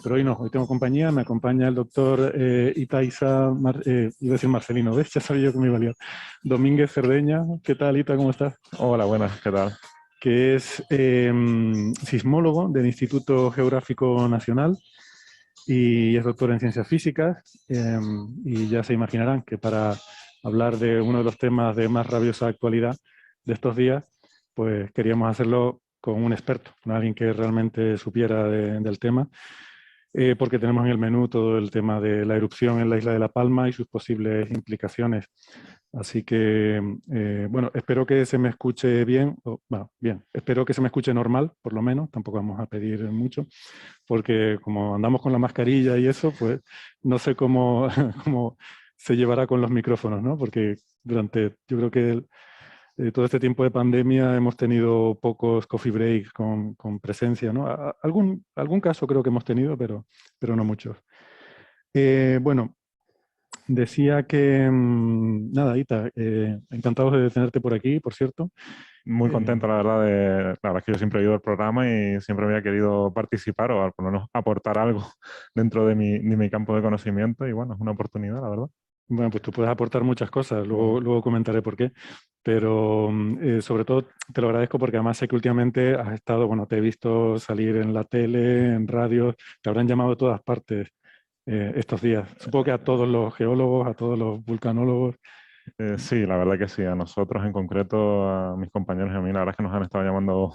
pero hoy no, hoy tengo compañía, me acompaña el doctor Itaiza, iba a decir Marcelino, ¿ves? Ya sabía yo que me iba a liar. Domínguez Cerdeña, ¿qué tal, Ita? ¿Cómo estás? Hola, buenas, ¿qué tal? Que es sismólogo del Instituto Geográfico Nacional y es doctor en ciencias físicas. Y ya se imaginarán que para hablar de uno de los temas de más rabiosa actualidad de estos días, pues queríamos hacerlo con un experto, con alguien que realmente supiera del tema, porque tenemos en el menú todo el tema de la erupción en la isla de La Palma y sus posibles implicaciones. Así que, bueno, espero que se me escuche bien, bueno, bien, espero que se me escuche normal, por lo menos, tampoco vamos a pedir mucho, porque como andamos con la mascarilla y eso, pues no sé cómo, cómo se llevará con los micrófonos, ¿no? Porque yo creo que todo este tiempo de pandemia hemos tenido pocos coffee breaks con presencia, ¿no? Algún caso creo que hemos tenido, pero no muchos. Bueno, decía que, nada, Ita, encantados de tenerte por aquí, por cierto. Muy contento, la verdad es que yo siempre he ido al programa y siempre había querido participar o al menos aportar algo dentro de mi campo de conocimiento y bueno, es una oportunidad, la verdad. Bueno, pues tú puedes aportar muchas cosas, luego comentaré por qué, pero sobre todo te lo agradezco porque además sé que últimamente has estado, bueno, te he visto salir en la tele, en radio, te habrán llamado de todas partes estos días. Supongo que a todos los geólogos, a todos los vulcanólogos. Sí, la verdad que sí, a nosotros en concreto, a mis compañeros y a mí, la verdad es que nos han estado llamando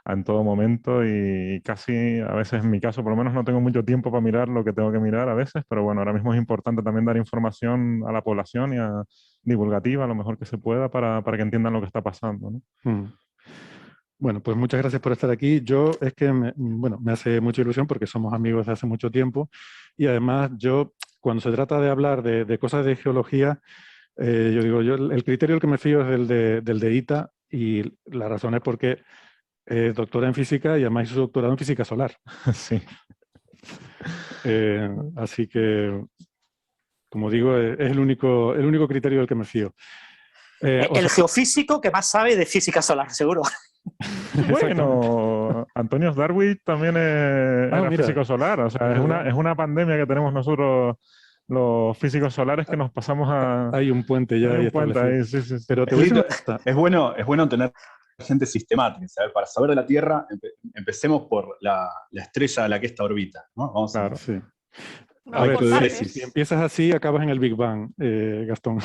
en todo momento y casi a veces en mi caso por lo menos no tengo mucho tiempo para mirar lo que tengo que mirar a veces, pero bueno, ahora mismo es importante también dar información a la población y divulgativa lo mejor que se pueda para que entiendan lo que está pasando, ¿no? Mm. Bueno, pues muchas gracias por estar aquí. Yo es que, bueno, me hace mucha ilusión porque somos amigos de hace mucho tiempo y además yo, cuando se trata de hablar de cosas de geología, yo digo, el criterio al que me fío es del de Ita y la razón es porque es doctora en física y además hizo su doctorado en física solar. Sí. Así que, como digo, es el único criterio del que me fío. El geofísico que más sabe de física solar, seguro. Bueno, Antonio Darwin también era físico solar, o sea, es una pandemia que tenemos nosotros los físicos solares que nos pasamos a... Hay un puente ya ahí establecido. Ahí, sí, sí, sí. Pero te voy a decir, es bueno tener gente sistemática, ¿sabes? Para saber de la Tierra, empecemos por la estrella a la que esta orbita, ¿no? Vamos claro. Sí. No, A ver, si si empiezas así, acabas en el Big Bang, Gastón.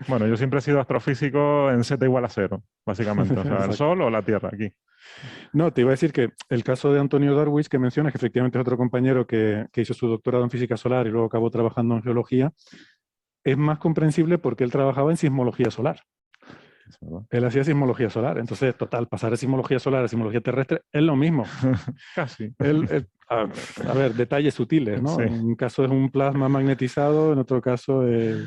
Bueno, yo siempre he sido astrofísico en Z igual a 0, básicamente. O sea, el Sol o la Tierra, aquí. No, te iba a decir que el caso de Antonio Darwin, que mencionas, que efectivamente es otro compañero que hizo su doctorado en física solar y luego acabó trabajando en geología, es más comprensible porque él trabajaba en sismología solar. Él hacía sismología solar. Entonces, total, pasar de sismología solar a sismología terrestre es lo mismo. Casi. A ver, detalles sutiles, ¿no? Sí. En un caso es un plasma magnetizado, en otro caso es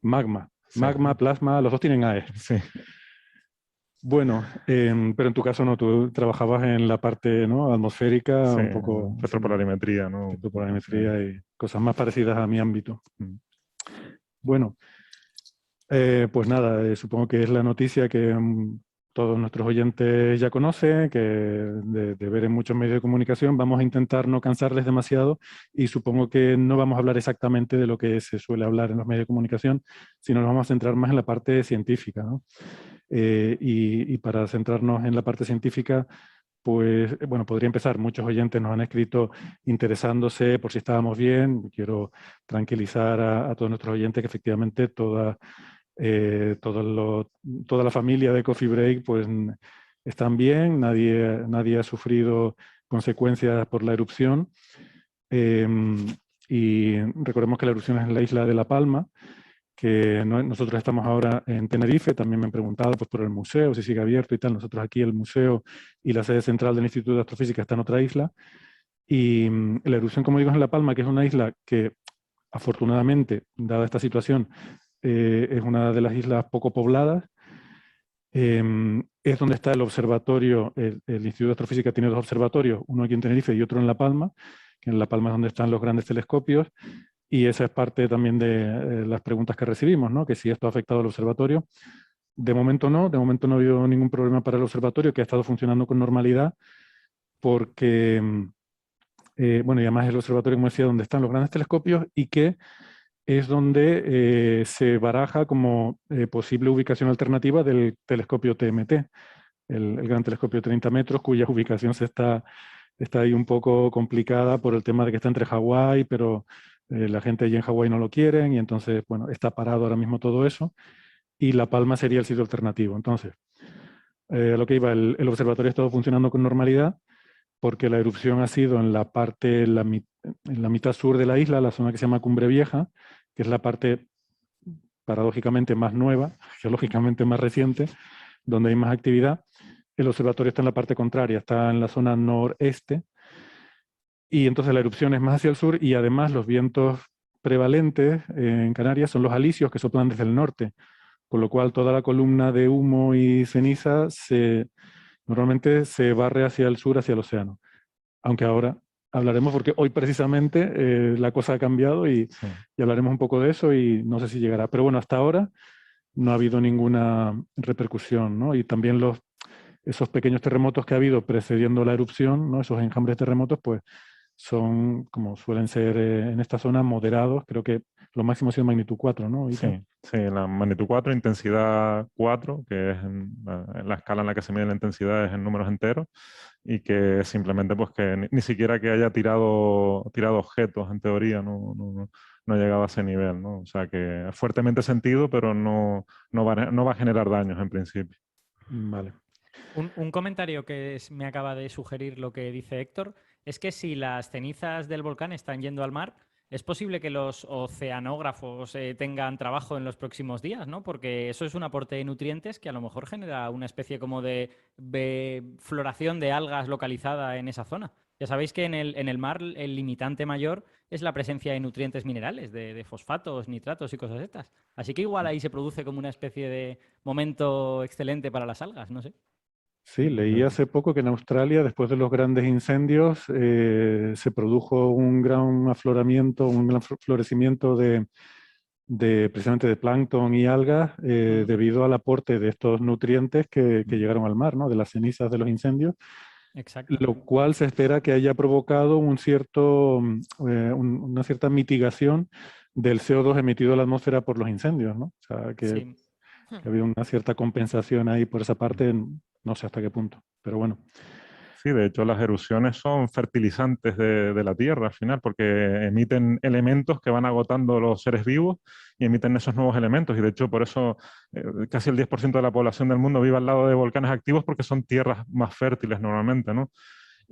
magma. Sí. Magma, plasma, los dos tienen AE. Sí. Bueno, pero en tu caso no, tú trabajabas en la parte, ¿no?, atmosférica, Sí, un poco... petropolarimetría, ¿no? Petropolarimetría y cosas más parecidas a mi ámbito. Bueno, pues nada, supongo que es la noticia que todos nuestros oyentes ya conocen, que de ver en muchos medios de comunicación. Vamos a intentar no cansarles demasiado y supongo que no vamos a hablar exactamente de lo que se suele hablar en los medios de comunicación, sino nos vamos a centrar más en la parte científica, ¿no? Y para centrarnos en la parte científica, pues, bueno, podría empezar. Muchos oyentes nos han escrito interesándose por si estábamos bien. Quiero tranquilizar a todos nuestros oyentes que efectivamente toda la familia de Coffee Break pues están bien, nadie ha sufrido consecuencias por la erupción. Y recordemos que la erupción es en la isla de La Palma, que nosotros estamos ahora en Tenerife. También me han preguntado pues, por el museo, si sigue abierto y tal. Nosotros aquí el museo y la sede central del Instituto de Astrofísica está en otra isla. Y la erupción, como digo, es en La Palma, que es una isla que afortunadamente, dada esta situación, es una de las islas poco pobladas. Es donde está el observatorio, el Instituto de Astrofísica tiene dos observatorios, uno aquí en Tenerife y otro en La Palma, que en La Palma es donde están los grandes telescopios. Y esa es parte también de las preguntas que recibimos, ¿no? Que si esto ha afectado al observatorio. De momento no ha habido ningún problema para el observatorio, que ha estado funcionando con normalidad, porque bueno, y además el observatorio, como decía, donde están los grandes telescopios y que es donde se baraja como posible ubicación alternativa del telescopio TMT, el gran telescopio de 30 metros, cuya ubicación está ahí un poco complicada por el tema de que está entre Hawái, pero la gente allí en Hawái no lo quieren y entonces, bueno, está parado ahora mismo todo eso y La Palma sería el sitio alternativo. Entonces, a lo que iba, el observatorio ha estado funcionando con normalidad porque la erupción ha sido en la parte, en la mitad sur de la isla, la zona que se llama Cumbre Vieja, que es la parte paradójicamente más nueva, geológicamente más reciente, donde hay más actividad. El observatorio está en la parte contraria, está en la zona noreste, y entonces la erupción es más hacia el sur y además los vientos prevalentes en Canarias son los alisios que soplan desde el norte, con lo cual toda la columna de humo y ceniza normalmente se barre hacia el sur, hacia el océano. Aunque ahora hablaremos, porque hoy precisamente la cosa ha cambiado y hablaremos un poco de eso y no sé si llegará. Pero bueno, hasta ahora no ha habido ninguna repercusión, ¿no? Y también esos pequeños terremotos que ha habido precediendo la erupción, ¿no? Esos enjambres terremotos, pues son, como suelen ser en esta zona, moderados. Creo que lo máximo ha sido magnitud 4, ¿no? Sí, la magnitud 4, intensidad 4, que es la escala en la que se mide la intensidad es en números enteros, y que simplemente pues que ni siquiera que haya tirado objetos, en teoría, no ha llegado a ese nivel, ¿no? O sea que es fuertemente sentido, pero no va a generar daños en principio. Vale. Un comentario que me acaba de sugerir lo que dice Héctor es que si las cenizas del volcán están yendo al mar, es posible que los oceanógrafos tengan trabajo en los próximos días, ¿no? Porque eso es un aporte de nutrientes que a lo mejor genera una especie como de floración de algas localizada en esa zona. Ya sabéis que en el mar el limitante mayor es la presencia de nutrientes minerales, de fosfatos, nitratos y cosas de estas. Así que igual ahí se produce como una especie de momento excelente para las algas, no sé. Sí, leí hace poco que en Australia, después de los grandes incendios, se produjo un gran afloramiento, un gran florecimiento precisamente de plancton y algas debido al aporte de estos nutrientes que llegaron al mar, ¿no? De las cenizas de los incendios. Exacto. Lo cual se espera que haya provocado una cierta mitigación del CO2 emitido a la atmósfera por los incendios, ¿no? O sea, que ha habido una cierta compensación ahí por esa parte, no sé hasta qué punto, pero bueno. Sí, de hecho las erupciones son fertilizantes de la Tierra al final, porque emiten elementos que van agotando los seres vivos y emiten esos nuevos elementos. Y de hecho por eso casi el 10% de la población del mundo vive al lado de volcanes activos, porque son tierras más fértiles normalmente, ¿no?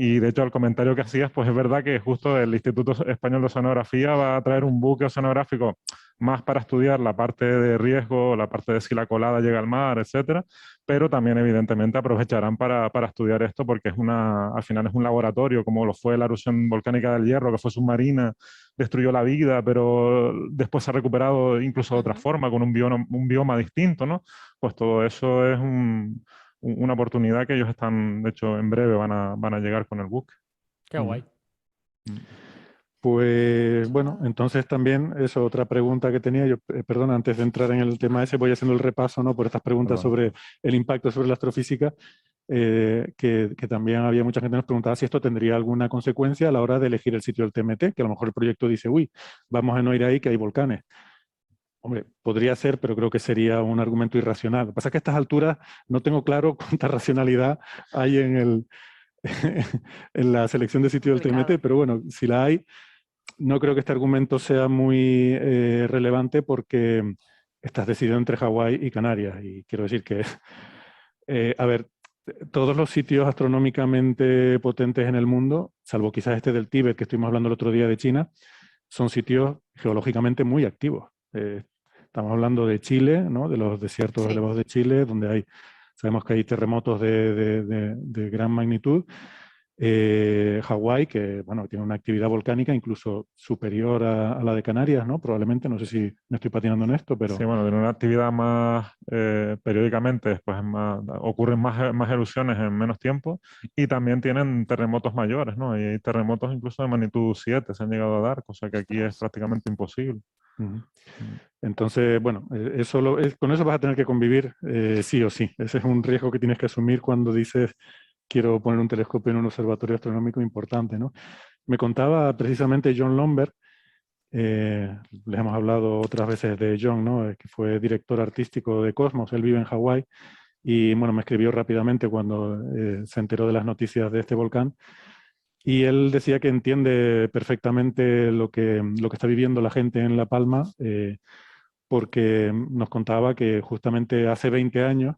Y de hecho, al comentario que hacías, pues es verdad que justo el Instituto Español de Oceanografía va a traer un buque oceanográfico más para estudiar la parte de riesgo, la parte de si la colada llega al mar, etcétera, pero también evidentemente aprovecharán para estudiar esto, porque al final es un laboratorio, como lo fue la erupción volcánica del Hierro, que fue submarina, destruyó la vida, pero después se ha recuperado incluso de otra forma, con un bioma distinto, ¿no? Pues todo eso es una oportunidad que ellos están, de hecho, en breve van a llegar con el buque. Qué guay. Pues bueno, entonces también eso, otra pregunta que tenía yo, perdón, antes de entrar en el tema ese, voy haciendo el repaso, ¿no? Por estas preguntas sobre el impacto sobre la astrofísica, que también había mucha gente que nos preguntaba si esto tendría alguna consecuencia a la hora de elegir el sitio del TMT, que a lo mejor el proyecto dice, uy, vamos a no ir ahí que hay volcanes. Hombre, podría ser, pero creo que sería un argumento irracional. Lo que pasa es que a estas alturas no tengo claro cuánta racionalidad hay en la selección de sitio del TMT, pero bueno, si la hay, no creo que este argumento sea muy relevante porque estás decidido entre Hawái y Canarias. Y quiero decir que, a ver, todos los sitios astronómicamente potentes en el mundo, salvo quizás este del Tíbet que estuvimos hablando el otro día de China, son sitios geológicamente muy activos. Estamos hablando de Chile, ¿no? De los desiertos elevados de Chile, donde sabemos que hay terremotos de gran magnitud. Hawái, que bueno, tiene una actividad volcánica incluso superior a la de Canarias, ¿no? Probablemente, no sé si me estoy patinando en esto, pero... Sí, bueno, tiene una actividad más periódicamente, después ocurren más erupciones en menos tiempo, y también tienen terremotos mayores, ¿no? Y hay terremotos incluso de magnitud 7 se han llegado a dar, cosa que aquí es prácticamente imposible. Entonces, bueno, con eso vas a tener que convivir sí o sí. Ese es un riesgo que tienes que asumir cuando dices quiero poner un telescopio en un observatorio astronómico importante, ¿no? Me contaba precisamente John Lomberg, les hemos hablado otras veces de John, ¿no? Que fue director artístico de Cosmos, él vive en Hawái, y bueno, me escribió rápidamente cuando se enteró de las noticias de este volcán, y él decía que entiende perfectamente lo que está viviendo la gente en La Palma, porque nos contaba que justamente hace 20 años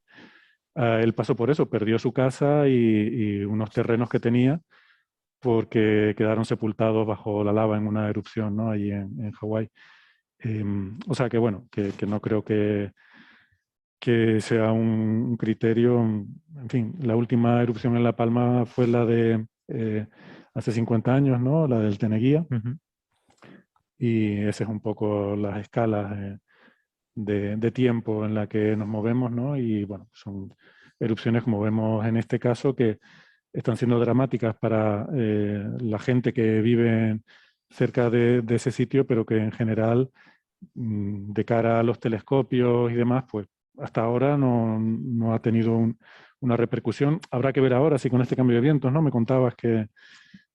él pasó por eso, perdió su casa y unos terrenos que tenía porque quedaron sepultados bajo la lava en una erupción, ¿no? Allí en Hawái. O sea que bueno, que no creo que sea un criterio. En fin, la última erupción en La Palma fue la de hace 50 años, ¿no? La del Teneguía. Y esa es un poco las escalas de tiempo en la que nos movemos, ¿no? Y bueno, son erupciones, como vemos en este caso, que están siendo dramáticas para la gente que vive cerca de ese sitio, pero que en general, de cara a los telescopios y demás, pues hasta ahora no ha tenido una repercusión. Habrá que ver ahora si con este cambio de vientos, ¿no? Me contabas que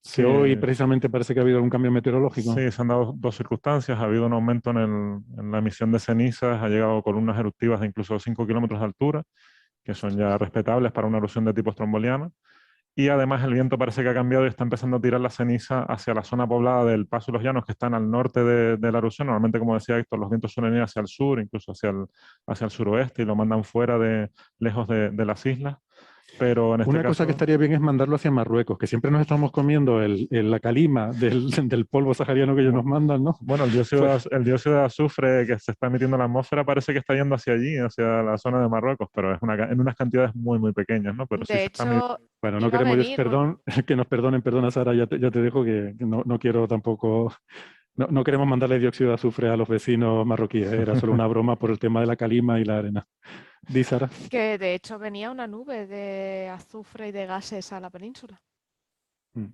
Sí, hoy precisamente parece que ha habido un cambio meteorológico. sí, se han dado dos circunstancias. Ha habido un aumento en la emisión de cenizas, ha llegado columnas eruptivas de incluso 5 kilómetros de altura, que son ya respetables para una erupción de tipo stromboliana. Y además el viento parece que ha cambiado y está empezando a tirar la ceniza hacia la zona poblada del Paso y los Llanos, que están al norte de la erupción. Normalmente, como decía Héctor, los vientos suelen ir hacia el sur, incluso hacia el suroeste, y lo mandan fuera lejos de las islas. Pero en este Una cosa que estaría bien es mandarlo hacia Marruecos, que siempre nos estamos comiendo la calima del polvo sahariano que ellos nos mandan, ¿no? Bueno, Pues, el dióxido de azufre que se está emitiendo en la atmósfera parece que está yendo hacia allí, hacia la zona de Marruecos, pero en unas cantidades muy, muy pequeñas, ¿no? Pero sí De se está midiendo. hecho, bueno, no iba a queremos, venir, que nos perdonen, perdona Sara, ya te dejo que no quiero tampoco, no queremos mandarle dióxido de azufre a los vecinos marroquíes, era solo una broma por el tema de la calima y la arena. Di, Sara. que de hecho venía una nube de azufre y de gases a la península. Mm.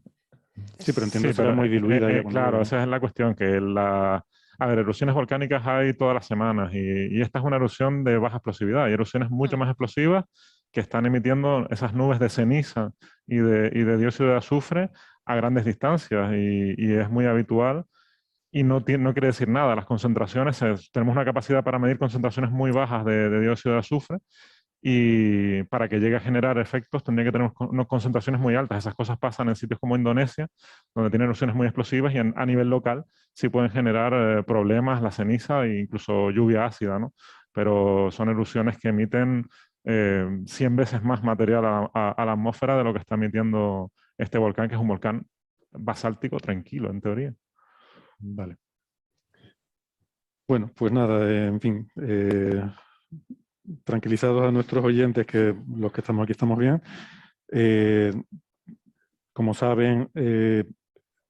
Sí, pero entiendo Sí, que será pero muy diluida ya cuando claro, llegue. esa es la cuestión, a ver, erupciones volcánicas hay todas las semanas y esta es una erupción de baja explosividad. Hay erupciones mucho más explosivas que están emitiendo esas nubes de ceniza y de dióxido de azufre a grandes distancias y es muy habitual y no quiere decir nada. Las concentraciones, tenemos una capacidad para medir concentraciones muy bajas de dióxido de azufre y para que llegue a generar efectos tendría que tener unas concentraciones muy altas. Esas cosas pasan en sitios como Indonesia, donde tienen erupciones muy explosivas y a nivel local sí pueden generar problemas, la ceniza e incluso lluvia ácida, ¿no? Pero son erupciones que emiten 100 veces más material a la atmósfera de lo que está emitiendo este volcán, que es un volcán basáltico tranquilo, en teoría. Vale. Bueno, pues nada, en fin, tranquilizados a nuestros oyentes que los que estamos aquí estamos bien. Como saben,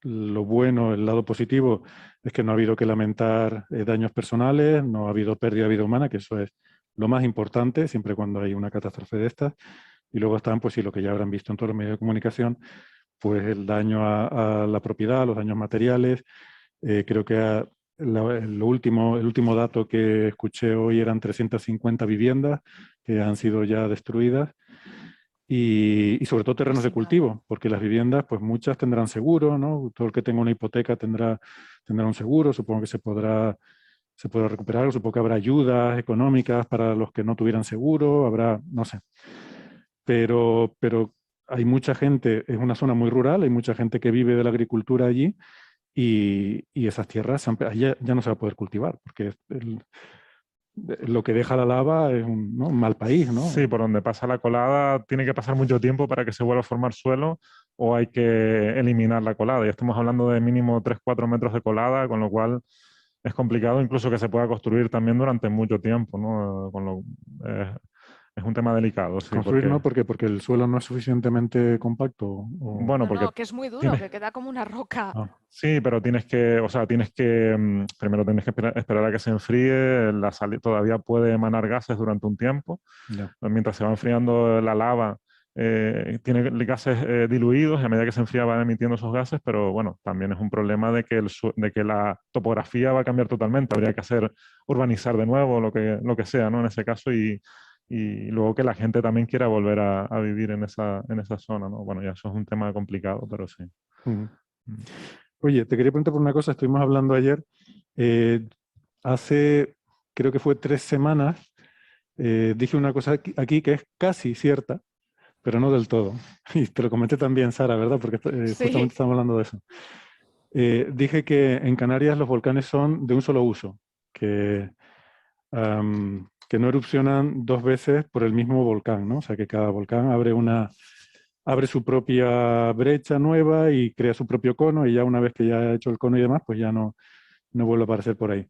lo bueno, el lado positivo, es que no ha habido que lamentar daños personales, no ha habido pérdida de vida humana, que eso es lo más importante, siempre cuando hay una catástrofe de estas. Y luego están, pues sí, lo que ya habrán visto en todos los medios de comunicación, pues el daño a la propiedad, los daños materiales. Creo que el último dato que escuché hoy eran 350 viviendas que han sido ya destruidas y sobre todo terrenos de cultivo, porque las viviendas, pues muchas tendrán seguro, ¿no? Todo el que tenga una hipoteca tendrá un seguro, supongo que se podrá recuperar, supongo que habrá ayudas económicas para los que no tuvieran seguro, habrá, no sé. Pero hay mucha gente, es una zona muy rural, hay mucha gente que vive de la agricultura allí y esas tierras ya no se va a poder cultivar, porque lo que deja la lava es ¿no? un mal país, ¿no? Sí, por donde pasa la colada tiene que pasar mucho tiempo para que se vuelva a formar suelo o hay que eliminar la colada. Ya estamos hablando de mínimo 3-4 metros de colada, con lo cual es complicado incluso que se pueda construir también durante mucho tiempo, ¿no? Es un tema delicado, sí, Construir no, porque el suelo no es suficientemente compacto. bueno, porque No, que es muy duro, tienes, que queda como una roca. sí, pero primero tienes que esperar a que se enfríe, todavía puede emanar gases durante un tiempo. Ya. Mientras se va enfriando la lava, tiene gases diluidos y a medida que se enfría van emitiendo esos gases, pero bueno, también es un problema de que la topografía va a cambiar totalmente. Habría que urbanizar de nuevo, lo que sea, ¿no? En ese caso, y luego que la gente también quiera volver a vivir en esa zona, ¿no? Bueno, ya eso es un tema complicado, pero sí. Oye, te quería preguntar por una cosa. Estuvimos hablando ayer. Hace, creo que fue 3 semanas, dije una cosa aquí que es casi cierta, pero no del todo. Y te lo comenté también, Sara, ¿verdad? Porque justamente Sí. estamos hablando de eso. Dije que en Canarias los volcanes son de un solo uso, que no erupcionan 2 veces por el mismo volcán, ¿no? O sea, que cada volcán abre su propia brecha nueva y crea su propio cono, y ya una vez que ya ha hecho el cono y demás, pues ya no vuelve a aparecer por ahí.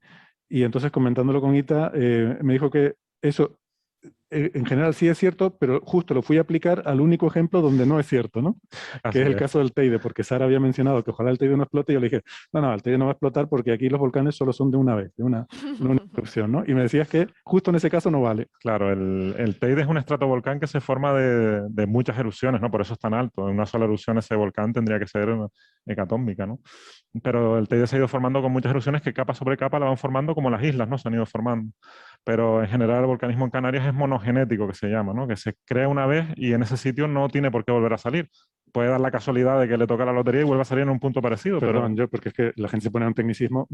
Y entonces, comentándolo con Ita, me dijo que eso en general sí es cierto, pero justo lo fui a aplicar al único ejemplo donde no es cierto, ¿no? Así Que es el es. caso del Teide, porque Sara había mencionado que ojalá el Teide no explote, y yo le dije, no, el Teide no va a explotar porque aquí los volcanes solo son de una vez, de una única erupción, ¿no? Y me decías que justo en ese caso no vale. Claro, el Teide es un estratovolcán que se forma de muchas erupciones, ¿no? Por eso es tan alto. En una sola erupción ese volcán tendría que ser hecatómbica, ¿no? Pero el Teide se ha ido formando con muchas erupciones que capa sobre capa la van formando como las islas, ¿no? Se han ido formando. Pero en general el volcanismo en Canarias es monogenético, que se llama, ¿no? Que se crea una vez y en ese sitio no tiene por qué volver a salir. Puede dar la casualidad de que le toca la lotería y vuelva a salir en un punto parecido, Perdón, porque es que la gente se pone un tecnicismo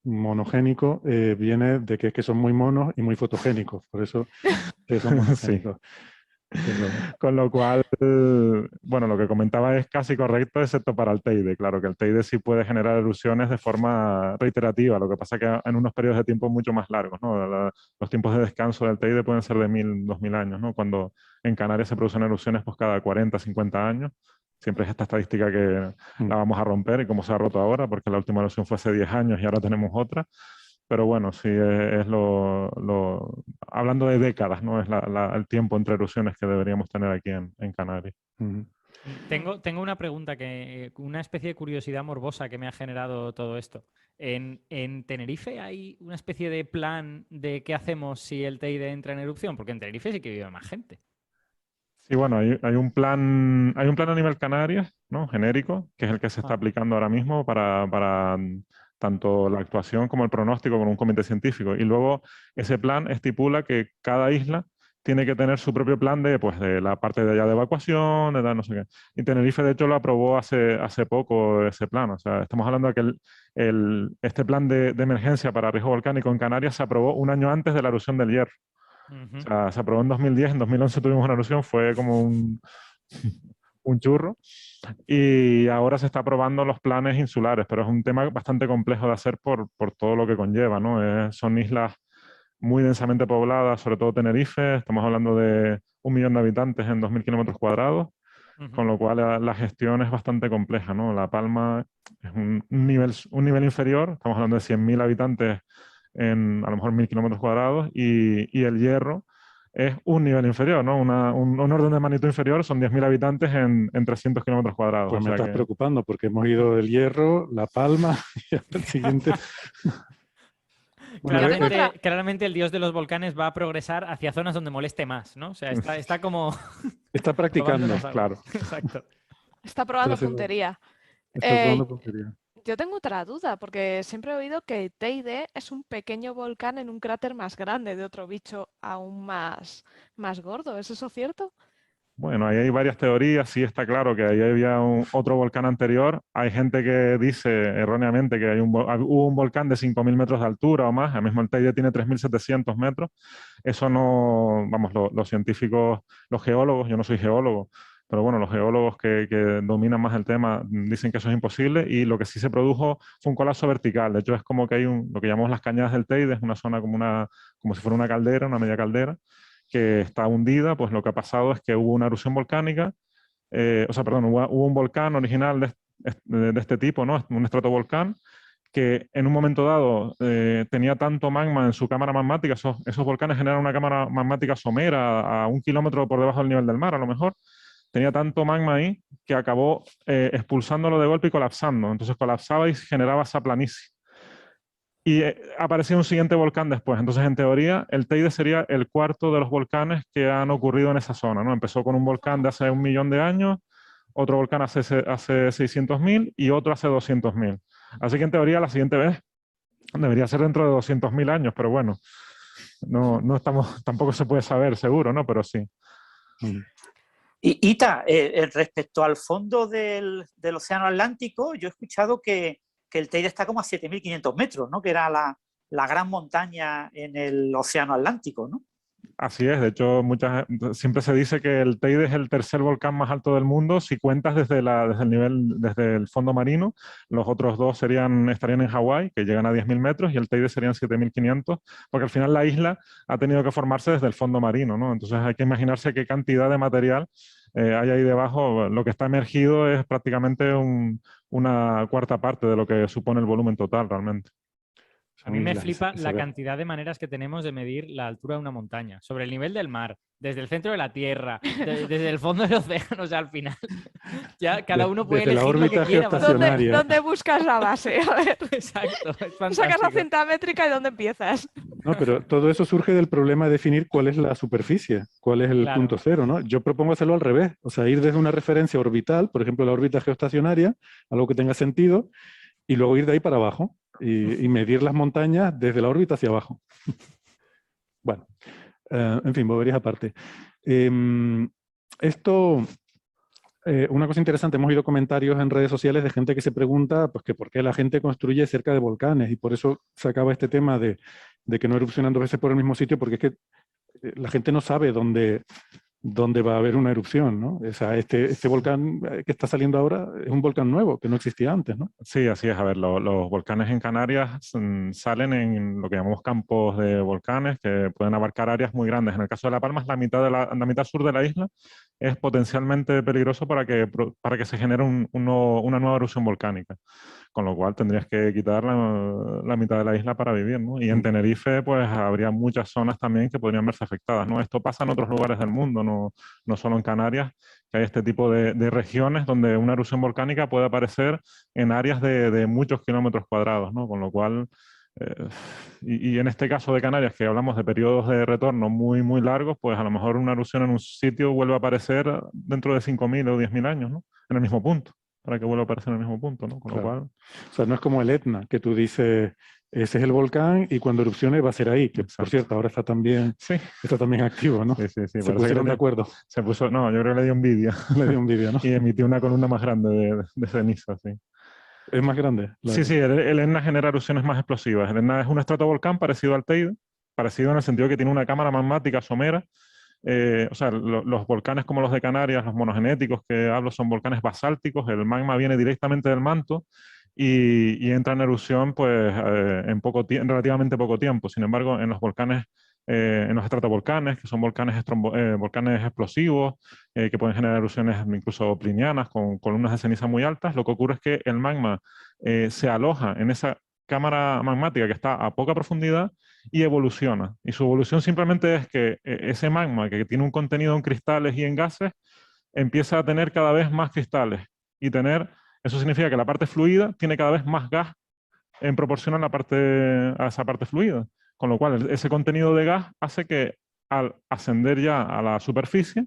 monogénico, viene de que es que son muy monos y muy fotogénicos, por eso son sí. monogénicos. Con lo cual, bueno, lo que comentaba es casi correcto, excepto para el Teide. Claro que el Teide sí puede generar erupciones de forma reiterativa, lo que pasa que en unos periodos de tiempo mucho más largos, ¿no? Los tiempos de descanso del Teide pueden ser de 1000, 2000 años, ¿no? Cuando en Canarias se producen erupciones pues cada 40, 50 años. Siempre es esta estadística que la vamos a romper, y como se ha roto ahora, porque la última erupción fue hace 10 años y ahora tenemos otra. Pero bueno, sí es hablando de décadas, ¿no? Es el tiempo entre erupciones que deberíamos tener aquí en Canarias. Tengo una pregunta, una especie de curiosidad morbosa que me ha generado todo esto. ¿En Tenerife hay una especie de plan de qué hacemos si el Teide entra en erupción? Porque en Tenerife sí que vive más gente. Sí, bueno, hay un plan a nivel Canarias, ¿no? Genérico, que es el que se está aplicando ahora mismo para tanto la actuación como el pronóstico con un comité científico. Y luego ese plan estipula que cada isla tiene que tener su propio plan pues, de la parte de allá de evacuación, de tal, no sé qué. Y Tenerife, de hecho, lo aprobó hace poco ese plan. O sea, estamos hablando de que este plan de emergencia para riesgo volcánico en Canarias se aprobó un año antes de la erupción del Hierro. O sea, se aprobó en 2010, en 2011 tuvimos una erupción, fue como un churro. Y ahora se está aprobando los planes insulares, pero es un tema bastante complejo de hacer por todo lo que conlleva, ¿no? Son islas muy densamente pobladas, sobre todo Tenerife, estamos hablando de 1 millón de habitantes en 2000 kilómetros cuadrados, con lo cual la gestión es bastante compleja, ¿no? La Palma es un nivel inferior, estamos hablando de 100.000 habitantes en a lo mejor 1000 kilómetros cuadrados, y el Hierro es un nivel inferior, ¿no? Un orden de magnitud inferior, son 10.000 habitantes en 300 kilómetros cuadrados. Pues o me sea estás que... preocupando, porque hemos ido del Hierro, La Palma, y hasta el siguiente. Bueno, Claramente el dios de los volcanes va a progresar hacia zonas donde moleste más, ¿no? O sea, está como... Está practicando, claro. Exacto. Está probando puntería. Está probando puntería. Yo tengo otra duda, porque siempre he oído que Teide es un pequeño volcán en un cráter más grande de otro bicho aún más gordo. ¿Es eso cierto? Bueno, ahí hay varias teorías. Sí está claro que ahí había otro volcán anterior. Hay gente que dice erróneamente que hubo un volcán de 5.000 metros de altura o más. El mismo el Teide tiene 3.700 metros. Eso no, vamos, los científicos, los geólogos, yo no soy geólogo, pero bueno, los geólogos que dominan más el tema dicen que eso es imposible, y lo que sí se produjo fue un colapso vertical. De hecho, es como que hay lo que llamamos las cañadas del Teide, es una zona como si fuera una caldera, una media caldera, que está hundida. Pues lo que ha pasado es que hubo una erupción volcánica, hubo un volcán original de este tipo, ¿no? Un estratovolcán, que en un momento dado tenía tanto magma en su cámara magmática. Esos volcanes generan una cámara magmática somera a 1 kilómetro por debajo del nivel del mar, a lo mejor. Tenía tanto magma ahí que acabó expulsándolo de golpe y colapsando. Entonces colapsaba y generaba esa planicie. Y aparecía un siguiente volcán después. Entonces, en teoría, el Teide sería el cuarto de los volcanes que han ocurrido en esa zona, ¿no? Empezó con un volcán de hace 1 millón de años, otro volcán hace 600.000 y otro hace 200.000. Así que, en teoría, la siguiente vez debería ser dentro de 200.000 años, pero bueno, no estamos, tampoco se puede saber seguro, ¿no? Pero sí. Y Ita, respecto al fondo del Océano Atlántico, yo he escuchado que el Teide está como a 7.500 metros, ¿no? Que era la gran montaña en el Océano Atlántico, ¿no? Así es, de hecho siempre se dice que el Teide es el tercer volcán más alto del mundo si cuentas desde el fondo marino. Los otros dos estarían en Hawái, que llegan a 10.000 metros, y el Teide serían 7.500, porque al final la isla ha tenido que formarse desde el fondo marino, ¿no? Entonces hay que imaginarse qué cantidad de material hay ahí debajo. Lo que está emergido es prácticamente una cuarta parte de lo que supone el volumen total realmente. A mí me flipa la cantidad de maneras que tenemos de medir la altura de una montaña, sobre el nivel del mar, desde el centro de la Tierra, desde el fondo del océano, o sea, al final ya cada uno puede elegir lo que quiera. ¿Dónde buscas la base? A ver. Exacto, es fantástico. Sacas la cinta métrica y ¿dónde empiezas? No, pero todo eso surge del problema de definir cuál es la superficie, cuál es el punto cero, ¿no? Yo propongo hacerlo al revés, o sea, ir desde una referencia orbital, por ejemplo, la órbita geoestacionaria, algo que tenga sentido, y luego ir de ahí para abajo. Y medir las montañas desde la órbita hacia abajo. Bueno, en fin, boberías aparte. Una cosa interesante, hemos oído comentarios en redes sociales de gente que se pregunta pues, que por qué la gente construye cerca de volcanes, y por eso se acaba este tema de que no erupcionan dos veces por el mismo sitio, porque es que la gente no sabe dónde va a haber una erupción, ¿no? O sea, este volcán que está saliendo ahora es un volcán nuevo, que no existía antes, ¿no? Sí, así es. A ver, los volcanes en Canarias salen en lo que llamamos campos de volcanes, que pueden abarcar áreas muy grandes. En el caso de La Palma, la mitad sur de la isla es potencialmente peligroso para que se genere una nueva erupción volcánica. Con lo cual tendrías que quitar la mitad de la isla para vivir, ¿no? Y en Tenerife, pues habría muchas zonas también que podrían verse afectadas, ¿no? Esto pasa en otros lugares del mundo, no solo en Canarias, que hay este tipo de regiones donde una erupción volcánica puede aparecer en áreas de muchos kilómetros cuadrados, ¿no? Con lo cual, y en este caso de Canarias, que hablamos de periodos de retorno muy, muy largos, pues a lo mejor una erupción en un sitio vuelve a aparecer dentro de 5.000 o 10.000 años, ¿no? En el mismo punto, para que vuelva a aparecer en el mismo punto, ¿no? Con lo cual... O sea, no es como el Etna, que tú dices, ese es el volcán y cuando erupcione va a ser ahí, que por cierto, ahora está también activo, ¿no? Sí. Se pusieron de acuerdo. No, yo creo que le dio envidia. Le dio envidia, ¿no? Y emitió una columna más grande de ceniza, sí. ¿Es más grande? Sí, el Etna genera erupciones más explosivas. El Etna es un estratovolcán parecido al Teide, parecido en el sentido que tiene una cámara magmática somera. O sea, los volcanes como los de Canarias, los monogenéticos que hablo, son volcanes basálticos. El magma viene directamente del manto y entra en erupción pues, en relativamente poco tiempo. Sin embargo, en los volcanes, en los estratovolcanes, que son volcanes explosivos, que pueden generar erupciones incluso plinianas con columnas de ceniza muy altas, lo que ocurre es que el magma se aloja en esa cámara magmática que está a poca profundidad y evoluciona. Y su evolución simplemente es que ese magma, que tiene un contenido en cristales y en gases, empieza a tener cada vez más cristales. Eso significa que la parte fluida tiene cada vez más gas en proporción a esa parte fluida. Con lo cual, ese contenido de gas hace que al ascender ya a la superficie,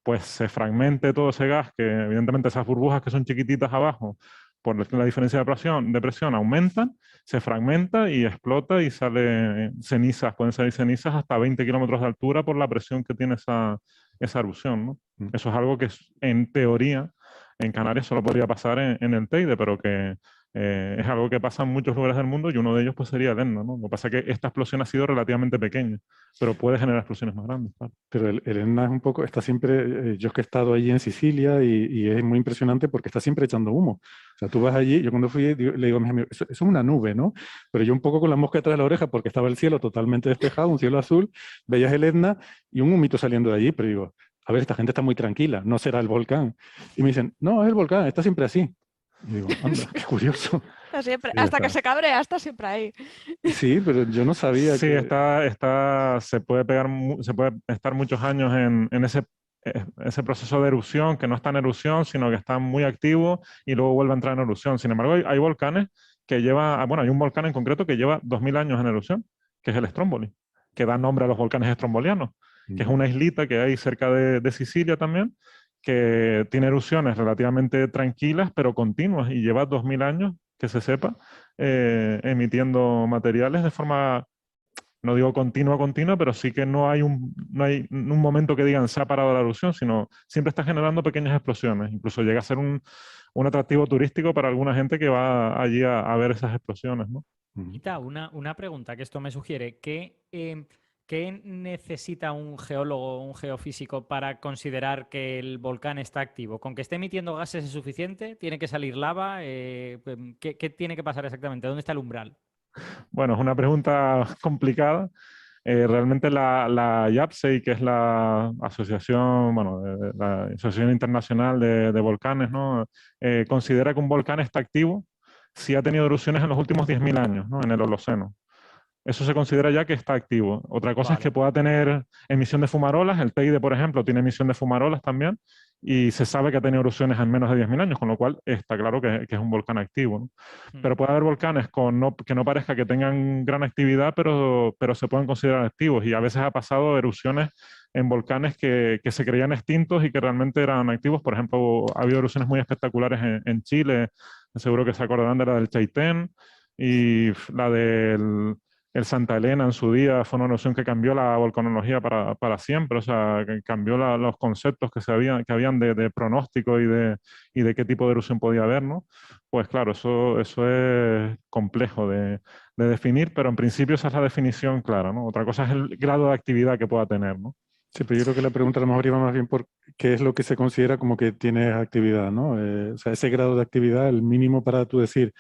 pues se fragmente todo ese gas, que evidentemente esas burbujas que son chiquititas abajo, por la diferencia de presión aumentan, se fragmenta y explota y sale cenizas, pueden salir cenizas hasta 20 kilómetros de altura por la presión que tiene esa erupción, ¿no? Eso es algo que en teoría en Canarias solo podría pasar en el Teide, pero que es algo que pasa en muchos lugares del mundo y uno de ellos pues sería el Etna, ¿no? Lo que pasa es que esta explosión ha sido relativamente pequeña, pero puede generar explosiones más grandes, claro. Pero el Etna es un poco, está siempre, yo que he estado allí en Sicilia y es muy impresionante porque está siempre echando humo. O sea, tú vas allí, yo cuando fui le digo a mis amigos, eso es una nube, ¿no? Pero yo un poco con la mosca detrás de la oreja porque estaba el cielo totalmente despejado, un cielo azul, veías el Etna y un humito saliendo de allí, pero digo, a ver, esta gente está muy tranquila, no será el volcán. Y me dicen, no, es el volcán, está siempre así. Y digo, anda, qué curioso. Siempre, hasta que se cabrea, está siempre ahí. Sí, pero yo no sabía sí, que... se puede estar muchos años en ese proceso de erupción, que no está en erupción, sino que está muy activo y luego vuelve a entrar en erupción. Sin embargo, hay volcanes que hay un volcán en concreto que lleva 2000 años en erupción, que es el Stromboli, que da nombre a los volcanes strombolianos, que es una islita que hay cerca de Sicilia también, que tiene erupciones relativamente tranquilas, pero continuas, y lleva 2000 años, que se sepa, emitiendo materiales de forma no digo continua, pero sí que no hay un momento que digan se ha parado la erupción, sino siempre está generando pequeñas explosiones. Incluso llega a ser un atractivo turístico para alguna gente que va allí a ver esas explosiones, ¿no? Ita, una pregunta que esto me sugiere. ¿Qué necesita un geólogo o un geofísico para considerar que el volcán está activo? ¿Con que esté emitiendo gases es suficiente? ¿Tiene que salir lava? ¿Qué tiene que pasar exactamente? ¿Dónde está el umbral? Bueno, es una pregunta complicada. Realmente la IAPSEI, que es la asociación, bueno, la Asociación Internacional de Volcanes, ¿no? Considera que un volcán está activo si ha tenido erupciones en los últimos 10.000 años, ¿no? En el Holoceno. Eso se considera ya que está activo. Otra cosa es que pueda tener emisión de fumarolas. El Teide, por ejemplo, tiene emisión de fumarolas también y se sabe que ha tenido erupciones en menos de 10.000 años, con lo cual está claro que es un volcán activo, ¿no? Pero puede haber volcanes que no parezca que tengan gran actividad, pero se pueden considerar activos. Y a veces ha pasado erupciones en volcanes que se creían extintos y que realmente eran activos. Por ejemplo, ha habido erupciones muy espectaculares en Chile. Seguro que se acordarán de la del Chaitén y la del el Santa Elena en su día. Fue una erupción que cambió la volcanología para siempre, o sea, que cambió los conceptos que habían de pronóstico y de qué tipo de erupción podía haber, ¿no? Pues claro, eso es complejo de definir, pero en principio esa es la definición clara, ¿no? Otra cosa es el grado de actividad que pueda tener, ¿no? Sí, pero yo creo que la pregunta a lo mejor iba más bien por qué es lo que se considera como que tiene actividad, ¿no? O sea, ese grado de actividad, el mínimo para tú decir,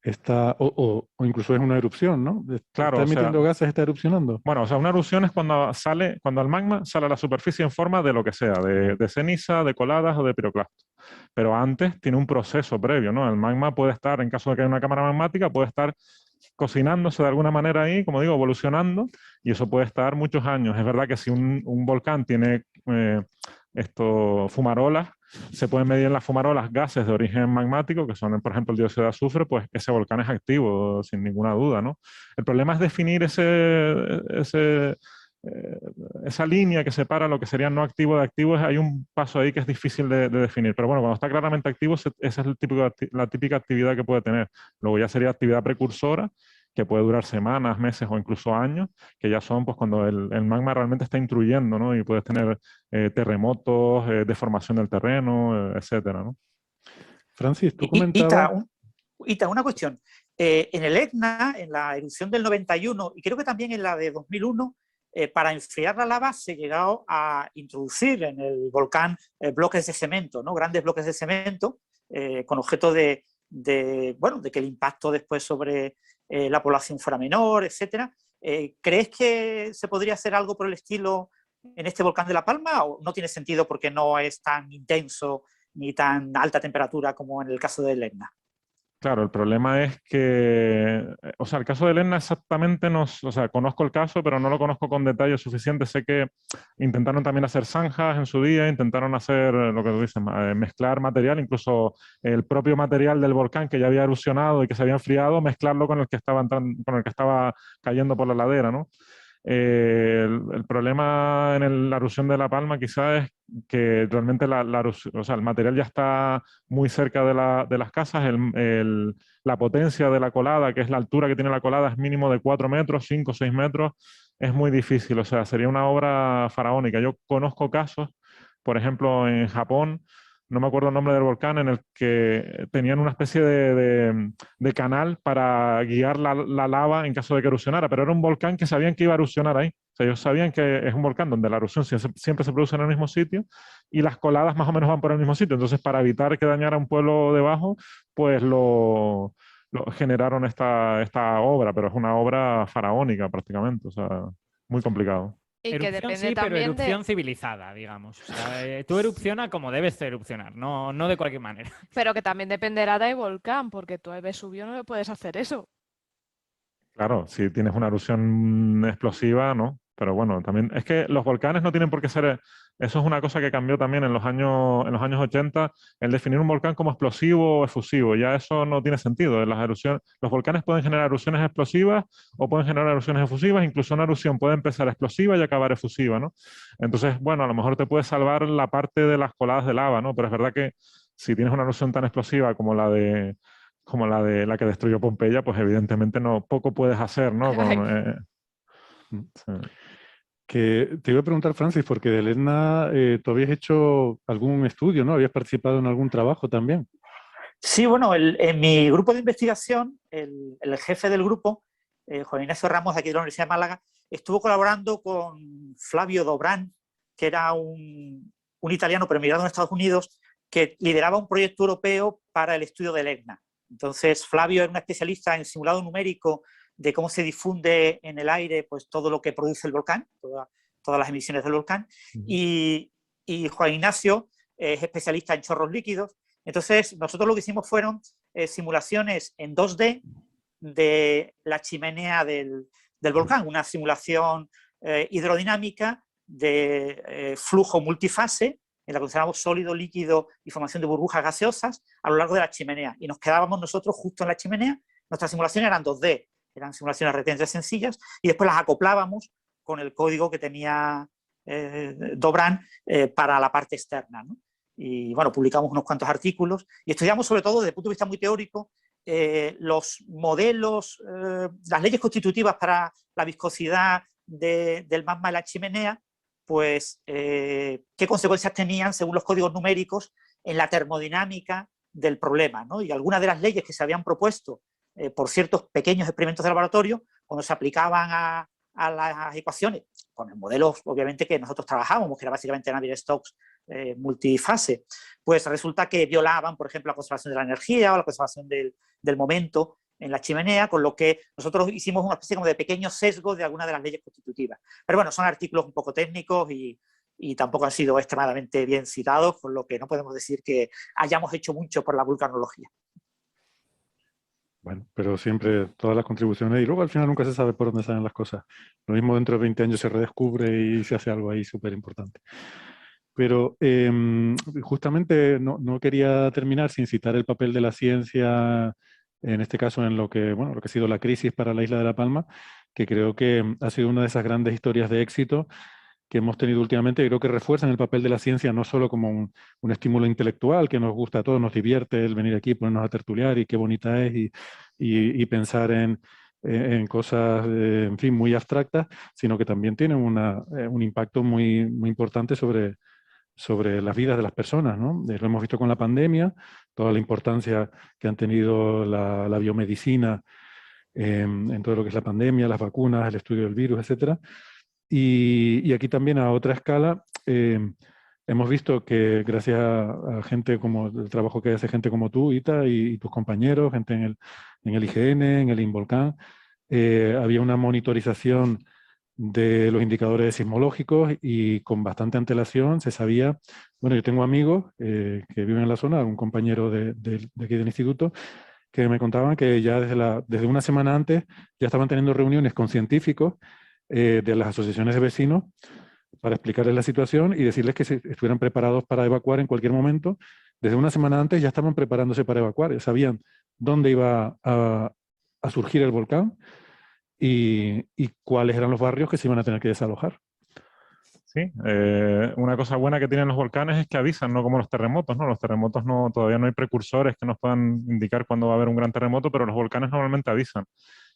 está, o incluso es una erupción, ¿no? Claro, Está o sea, emitiendo gases, está erupcionando. bueno, o sea, una erupción es cuando el magma sale a la superficie en forma de lo que sea, de ceniza, de coladas o de piroclastos. Pero antes tiene un proceso previo, ¿no? El magma puede estar, en caso de que haya una cámara magmática, puede estar cocinándose de alguna manera ahí, como digo, evolucionando, y eso puede estar muchos años. Es verdad que si un volcán tiene fumarolas, se pueden medir en las fumarolas gases de origen magmático, que son, por ejemplo, el dióxido de azufre, pues ese volcán es activo, sin ninguna duda, ¿no? El problema es definir esa línea que separa lo que sería no activo de activo. Hay un paso ahí que es difícil de definir. Pero bueno, cuando está claramente activo, esa es la típica actividad que puede tener. Luego ya sería actividad precursora, que puede durar semanas, meses o incluso años, que ya son pues cuando el magma realmente está intruyendo, ¿no? Y puedes tener terremotos, deformación del terreno, etcétera, ¿no? Francis, tú comentabas... Ita, una cuestión. En el Etna, en la erupción del 91 y creo que también en la de 2001, para enfriar la lava se ha llegado a introducir en el volcán bloques de cemento, ¿no? Grandes bloques de cemento, con objeto de que el impacto después sobre la población fuera menor, etcétera. ¿Crees que se podría hacer algo por el estilo en este volcán de La Palma o no tiene sentido porque no es tan intenso ni tan alta temperatura como en el caso del Etna? Claro, el problema es que, o sea, el caso de Elena exactamente o sea, conozco el caso, pero no lo conozco con detalle suficiente. Sé que intentaron también hacer zanjas en su día, intentaron hacer lo que tú dices, mezclar material, incluso el propio material del volcán que ya había erupcionado y que se había enfriado, mezclarlo con el que estaba cayendo por la ladera, ¿no? El problema en la erupción de La Palma quizás es que realmente o sea, el material ya está muy cerca de las casas. La potencia de la colada, que es la altura que tiene la colada, es mínimo de 4 metros, 5 o 6 metros. Es muy difícil, o sea, sería una obra faraónica. Yo conozco casos, por ejemplo, en Japón, no me acuerdo el nombre del volcán, en el que tenían una especie de canal para guiar la lava en caso de que erupcionara, pero era un volcán que sabían que iba a erupcionar ahí. O sea, ellos sabían que es un volcán donde la erupción siempre se produce en el mismo sitio y las coladas más o menos van por el mismo sitio. Entonces, para evitar que dañara un pueblo debajo, pues generaron esta obra, pero es una obra faraónica prácticamente, o sea, muy complicado. Y que Erupción depende sí, pero también erupción civilizada, digamos. O sea, tú erupciona como debes de erupcionar, no de cualquier manera. pero que también dependerá del volcán, porque tú a Vesubio no le puedes hacer eso. Claro, si tienes una erupción explosiva, ¿no? Pero bueno, también es que los volcanes no tienen por qué ser. Eso es una cosa que cambió también en los años 80, el definir un volcán como explosivo o efusivo. Ya eso no tiene sentido. Los volcanes pueden generar erupciones explosivas o pueden generar erupciones efusivas. Incluso una erupción puede empezar explosiva y acabar efusiva, ¿no? Entonces, bueno, a lo mejor te puede salvar la parte de las coladas de lava, ¿no? Pero es verdad que si tienes una erupción tan explosiva como la que destruyó Pompeya, pues evidentemente poco puedes hacer, ¿no? Sí. Que te iba a preguntar, Francis, porque del Etna tú habías hecho algún estudio, ¿no? Habías participado en algún trabajo también. Sí, bueno, en mi grupo de investigación, el jefe del grupo, Juan Ignacio Ramos, de aquí de la Universidad de Málaga, estuvo colaborando con Flavio Dobrán, que era un italiano pero emigrado en Estados Unidos, que lideraba un proyecto europeo para el estudio del Etna. Entonces, Flavio es un especialista en simulado numérico de cómo se difunde en el aire pues, todo lo que produce el volcán, todas las emisiones del volcán, y Juan Ignacio es especialista en chorros líquidos. Entonces, nosotros lo que hicimos fueron simulaciones en 2D de la chimenea del volcán, una simulación hidrodinámica de flujo multifase, en la que consideramos sólido, líquido y formación de burbujas gaseosas a lo largo de la chimenea. Y nos quedábamos nosotros justo en la chimenea. Nuestras simulaciones eran 2D, eran simulaciones retenentes sencillas, y después las acoplábamos con el código que tenía Dobrán para la parte externa, ¿no? Y bueno, publicamos unos cuantos artículos y estudiamos sobre todo desde el punto de vista muy teórico los modelos, las leyes constitutivas para la viscosidad del magma de la chimenea, pues qué consecuencias tenían según los códigos numéricos en la termodinámica del problema, ¿no? Y algunas de las leyes que se habían propuesto por ciertos pequeños experimentos de laboratorio, cuando se aplicaban a las ecuaciones, con el modelo obviamente que nosotros trabajábamos, que era básicamente Navier-Stokes multifase, pues resulta que violaban, por ejemplo, la conservación de la energía o la conservación del momento en la chimenea, con lo que nosotros hicimos una especie como de pequeño sesgo de alguna de las leyes constitutivas. Pero bueno, son artículos un poco técnicos y tampoco han sido extremadamente bien citados, por lo que no podemos decir que hayamos hecho mucho por la vulcanología. Bueno, pero siempre todas las contribuciones y luego al final nunca se sabe por dónde salen las cosas. Lo mismo dentro de 20 años se redescubre y se hace algo ahí súper importante. Pero justamente no quería terminar sin citar el papel de la ciencia, en este caso en lo que ha sido la crisis para la isla de La Palma, que creo que ha sido una de esas grandes historias de éxito que hemos tenido últimamente. Y creo que refuerzan el papel de la ciencia no solo como un estímulo intelectual que nos gusta a todos, nos divierte el venir aquí, ponernos a tertuliar y qué bonita es y pensar en cosas, en fin, muy abstractas, sino que también tienen un impacto muy, muy importante sobre las vidas de las personas, ¿no? Lo hemos visto con la pandemia, toda la importancia que han tenido la biomedicina en todo lo que es la pandemia, las vacunas, el estudio del virus, etcétera. Y aquí también a otra escala hemos visto que gracias a gente como el trabajo que hace gente como tú, Ita, y tus compañeros, gente en el IGN, en el INVOLCAN, había una monitorización de los indicadores sismológicos y con bastante antelación se sabía, bueno, yo tengo amigos que viven en la zona, un compañero de aquí del instituto, que me contaban que ya desde una semana antes ya estaban teniendo reuniones con científicos de las asociaciones de vecinos para explicarles la situación y decirles que estuvieran preparados para evacuar en cualquier momento. Desde una semana antes ya estaban preparándose para evacuar, ya sabían dónde iba a surgir el volcán y cuáles eran los barrios que se iban a tener que desalojar. Sí, una cosa buena que tienen los volcanes es que avisan, no como los terremotos, ¿no? Los terremotos todavía no hay precursores que nos puedan indicar cuándo va a haber un gran terremoto, pero los volcanes normalmente avisan.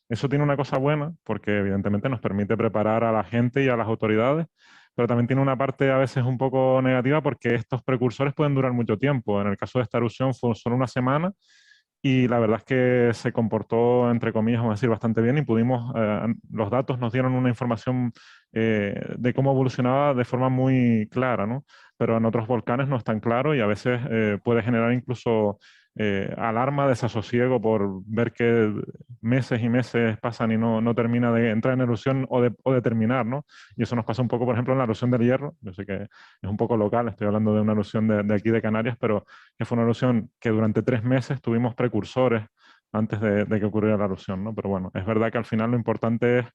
Eso tiene una cosa buena porque evidentemente nos permite preparar a la gente y a las autoridades, pero también tiene una parte a veces un poco negativa porque estos precursores pueden durar mucho tiempo. En el caso de esta erupción fue solo una semana y la verdad es que se comportó, entre comillas, vamos a decir, bastante bien y pudimos, los datos nos dieron una información de cómo evolucionaba de forma muy clara, ¿no? Pero en otros volcanes no es tan claro y a veces puede generar incluso alarma, desasosiego por ver que meses y meses pasan y no termina de entrar en erupción o de terminar, ¿no? Y eso nos pasa un poco, por ejemplo, en la erupción del Hierro. Yo sé que es un poco local, estoy hablando de una erupción de aquí de Canarias, pero que fue una erupción que durante 3 meses tuvimos precursores antes de que ocurriera la erupción, ¿no? Pero bueno, es verdad que al final lo importante es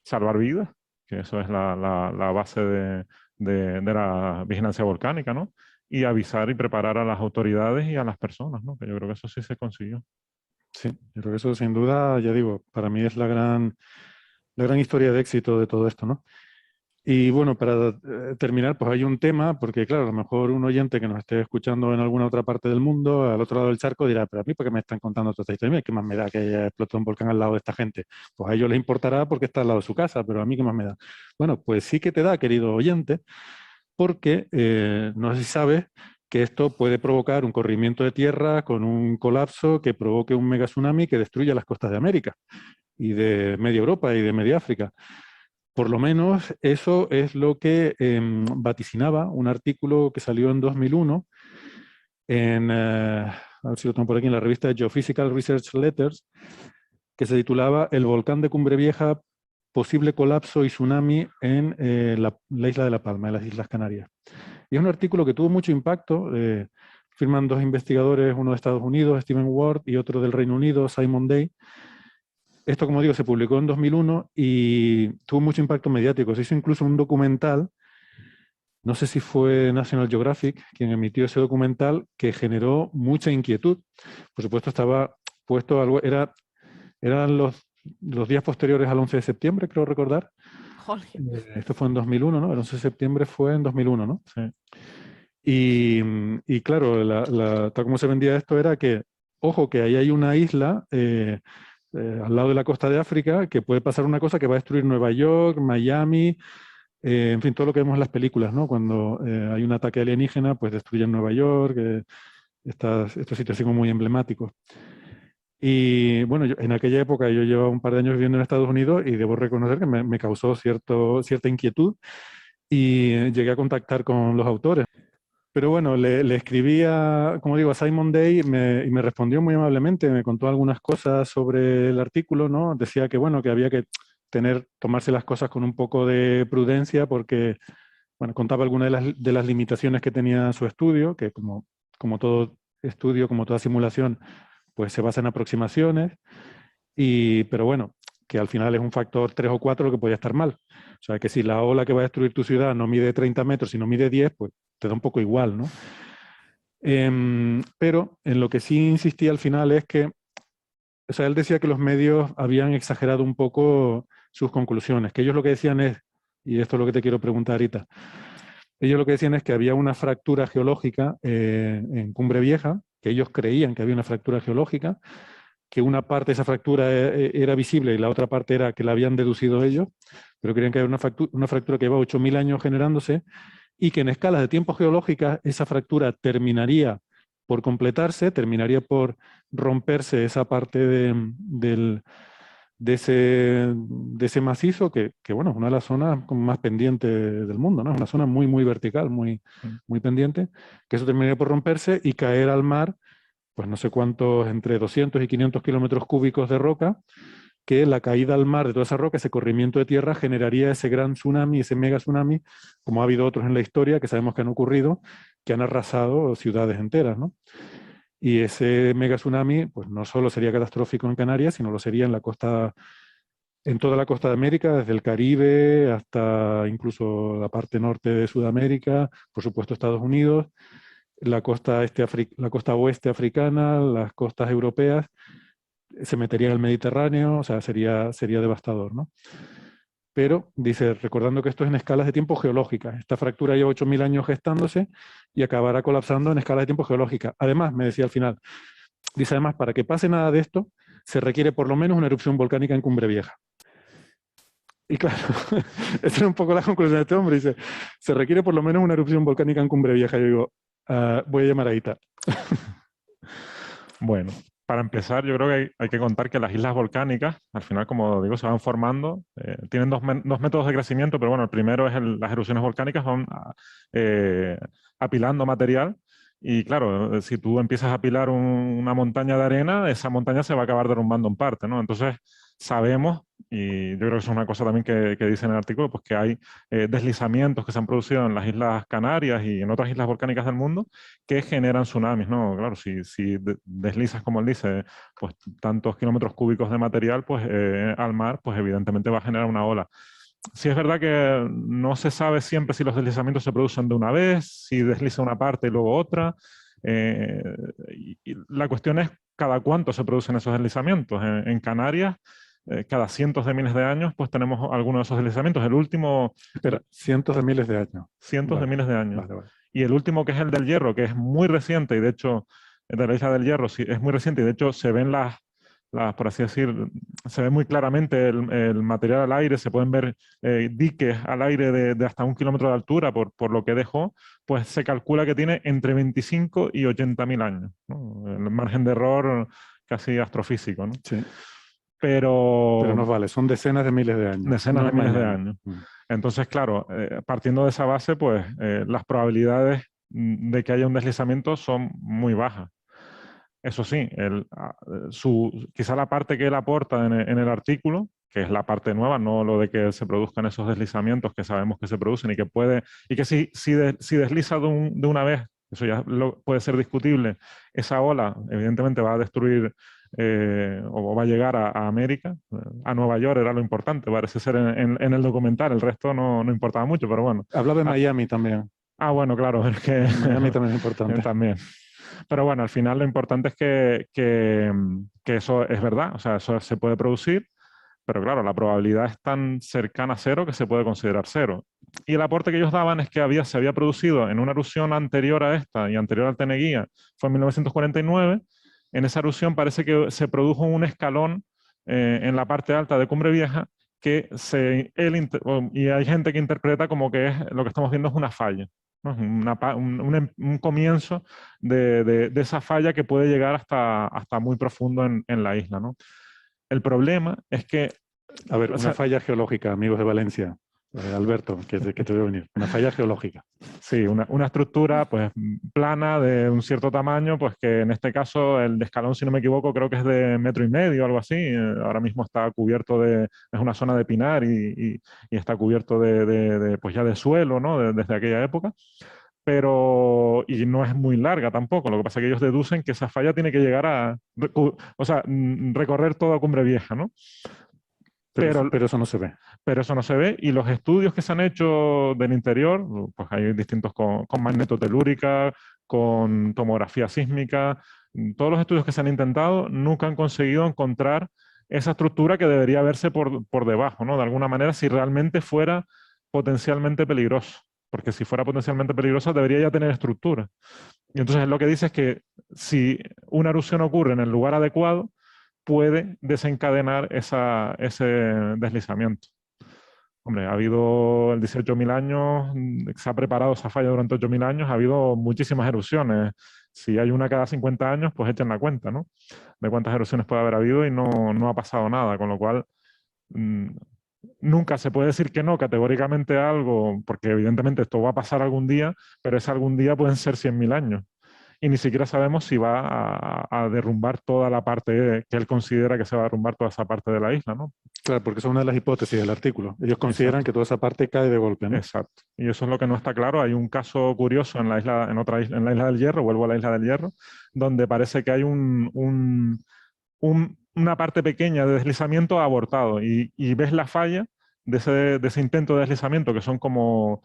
salvar vidas, que eso es la base de la vigilancia volcánica, ¿no? Y avisar y preparar a las autoridades y a las personas, ¿no? Que yo creo que eso sí se consiguió. Sí, yo creo que eso sin duda, ya digo, para mí es la gran historia de éxito de todo esto, ¿no? Y bueno, para terminar, pues hay un tema, porque claro, a lo mejor un oyente que nos esté escuchando en alguna otra parte del mundo, al otro lado del charco, dirá, pero a mí, ¿por qué me están contando toda esta historia? ¿Qué más me da que haya explotado un volcán al lado de esta gente? Pues a ellos les importará porque está al lado de su casa, pero a mí, ¿qué más me da? Bueno, pues sí que te da, querido oyente, porque no sé si sabes que esto puede provocar un corrimiento de tierra con un colapso que provoque un mega tsunami que destruya las costas de América y de media Europa y de media África. Por lo menos eso es lo que vaticinaba un artículo que salió en 2001 en, a ver si lo tengo por aquí, en la revista Geophysical Research Letters, que se titulaba El volcán de Cumbre Vieja, posible colapso y tsunami en la isla de La Palma, en las Islas Canarias. Y es un artículo que tuvo mucho impacto. Firman dos investigadores, uno de Estados Unidos, Stephen Ward, y otro del Reino Unido, Simon Day. Esto, como digo, se publicó en 2001 y tuvo mucho impacto mediático. Se hizo incluso un documental, no sé si fue National Geographic quien emitió ese documental, que generó mucha inquietud. Por supuesto, estaba puesto algo, eran los días posteriores al 11 de septiembre, creo recordar. Esto fue en 2001, ¿no? El 11 de septiembre fue en 2001, ¿no? Sí. Y claro, tal como se vendía esto era que, ojo, que ahí hay una isla al lado de la costa de África, que puede pasar una cosa que va a destruir Nueva York, Miami, en fin, todo lo que vemos en las películas, ¿no? Cuando hay un ataque alienígena, pues destruyen Nueva York, estos sitios así como muy emblemáticos. Y bueno, en aquella época yo llevaba un par de años viviendo en Estados Unidos y debo reconocer que me causó cierta inquietud y llegué a contactar con los autores. Pero bueno, le escribí como digo, a Simon Day y me respondió muy amablemente, me contó algunas cosas sobre el artículo, ¿no? Decía que bueno, que había que tomarse las cosas con un poco de prudencia porque, bueno, contaba algunas de las limitaciones que tenía su estudio, que como todo estudio, como toda simulación, pues se basa en aproximaciones, pero bueno, que al final es un factor 3 o 4 lo que podía estar mal. O sea, que si la ola que va a destruir tu ciudad no mide 30 metros, sino mide 10, pues te da un poco igual, ¿no? Pero en lo que sí insistía al final es que, o sea, él decía que los medios habían exagerado un poco sus conclusiones, que ellos lo que decían es, y esto es lo que te quiero preguntar ahorita, ellos lo que decían es que había una fractura geológica en Cumbre Vieja, que ellos creían que había una fractura geológica, que una parte de esa fractura era visible y la otra parte era que la habían deducido ellos, pero creían que había una fractura que lleva 8.000 años generándose y que en escalas de tiempo geológicas esa fractura terminaría por completarse, terminaría por romperse esa parte de ese macizo que, bueno, es una de las zonas más pendientes del mundo, ¿no? Es una zona muy, muy vertical, muy, muy pendiente, que eso terminaría por romperse y caer al mar, pues no sé cuántos, entre 200 y 500 kilómetros cúbicos de roca, que la caída al mar de toda esa roca, ese corrimiento de tierra, generaría ese gran tsunami, ese mega tsunami, como ha habido otros en la historia que sabemos que han ocurrido, que han arrasado ciudades enteras, ¿no? Y ese mega tsunami, pues no solo sería catastrófico en Canarias, sino lo sería en toda la costa de América, desde el Caribe hasta incluso la parte norte de Sudamérica, por supuesto Estados Unidos, la costa oeste africana, las costas europeas, se metería en el Mediterráneo, o sea, sería devastador, ¿no? Pero, dice, recordando que esto es en escalas de tiempo geológicas, esta fractura lleva 8.000 años gestándose y acabará colapsando en escalas de tiempo geológicas. Además, me decía al final, dice además, para que pase nada de esto, se requiere por lo menos una erupción volcánica en Cumbre Vieja. Y claro, esa es un poco la conclusión de este hombre, dice, se requiere por lo menos una erupción volcánica en Cumbre Vieja. Yo digo, voy a llamar a Ita. Bueno, para empezar, yo creo que hay que contar que las islas volcánicas, al final, como digo, se van formando. Tienen dos métodos de crecimiento, pero bueno, el primero es las erupciones volcánicas, van apilando material. Y claro, si tú empiezas a apilar una montaña de arena, esa montaña se va a acabar derrumbando en parte, ¿no? Entonces, sabemos, y yo creo que eso es una cosa también que dice en el artículo, pues que hay deslizamientos que se han producido en las Islas Canarias y en otras islas volcánicas del mundo que generan tsunamis, ¿no? Claro, si deslizas, como él dice, pues tantos kilómetros cúbicos de material, pues al mar, pues evidentemente va a generar una ola. Sí es verdad que no se sabe siempre si los deslizamientos se producen de una vez, si desliza una parte y luego otra. Y la cuestión es cada cuánto se producen esos deslizamientos. En Canarias cada cientos de miles de años, pues tenemos algunos de esos deslizamientos. El último... Espera, cientos de miles de años. Cientos de miles de años. Vale, vale. Y el último, que es el del Hierro, que es muy reciente, y de hecho, de la isla del Hierro, sí, es muy reciente, y de hecho se ven por así decir, se ve muy claramente el material al aire, se pueden ver diques al aire de hasta 1 kilómetro de altura por lo que dejó, pues se calcula que tiene entre 25 y 80.000 años, ¿no? El margen de error casi astrofísico, ¿no? Sí. Pero nos vale, son decenas de miles de años. Decenas de miles de años. Mm. Entonces, claro, partiendo de esa base, pues las probabilidades de que haya un deslizamiento son muy bajas. Eso sí, quizá la parte que él aporta en el artículo, que es la parte nueva, no lo de que se produzcan esos deslizamientos que sabemos que se producen y que si desliza de una vez, eso ya puede ser discutible, esa ola evidentemente va a destruir o va a llegar a América, a Nueva York era lo importante, parece ser en el documental, el resto no importaba mucho, pero bueno. Habla de Miami también. Ah, bueno, claro, es que Miami también es importante. También. Pero bueno, al final lo importante es que eso es verdad, o sea, eso se puede producir, pero claro, la probabilidad es tan cercana a cero que se puede considerar cero. Y el aporte que ellos daban es que se había producido en una erupción anterior a esta y anterior al Teneguía, fue en 1949. En esa erupción parece que se produjo un escalón en la parte alta de Cumbre Vieja y hay gente que interpreta como que lo que estamos viendo es una falla, ¿no? Un comienzo de esa falla que puede llegar hasta muy profundo en la isla, ¿no? El problema es que... A ver, una falla geológica, amigos de Valencia. Alberto, que te veo venir. Una falla geológica. Sí, una estructura pues plana de un cierto tamaño, pues que en este caso el escalón, si no me equivoco, creo que es de 1,5 metros o algo así. Ahora mismo está cubierto es una zona de pinar y está cubierto pues ya de suelo, ¿no? Desde aquella época. Y no es muy larga tampoco. Lo que pasa es que ellos deducen que esa falla tiene que llegar recorrer toda Cumbre Vieja, ¿no? Pero eso no se ve. Pero eso no se ve, y los estudios que se han hecho del interior, pues hay distintos con magnetotelúrica, con tomografía sísmica, todos los estudios que se han intentado nunca han conseguido encontrar esa estructura que debería verse por debajo, ¿no? De alguna manera, si realmente fuera potencialmente peligroso, porque si fuera potencialmente peligrosa debería ya tener estructura. Y entonces lo que dice es que si una erupción ocurre en el lugar adecuado, puede desencadenar ese deslizamiento. Hombre, ha habido el 18.000 años, se ha preparado esa falla durante 8.000 años, ha habido muchísimas erupciones. Si hay una cada 50 años, pues echen la cuenta, ¿no? De cuántas erupciones puede haber habido y no ha pasado nada, con lo cual nunca se puede decir que no categóricamente a algo, porque evidentemente esto va a pasar algún día, pero ese algún día pueden ser 100.000 años. Y ni siquiera sabemos si va a derrumbar toda la parte que él considera que se va a derrumbar toda esa parte de la isla, ¿no? Claro, porque esa es una de las hipótesis del artículo. Ellos consideran que toda esa parte cae de golpe, ¿no? Exacto. Y eso es lo que no está claro. Hay un caso curioso en la isla del Hierro, vuelvo a la isla del Hierro, donde parece que hay una parte pequeña de deslizamiento abortado y ves la falla de ese intento de deslizamiento, que son como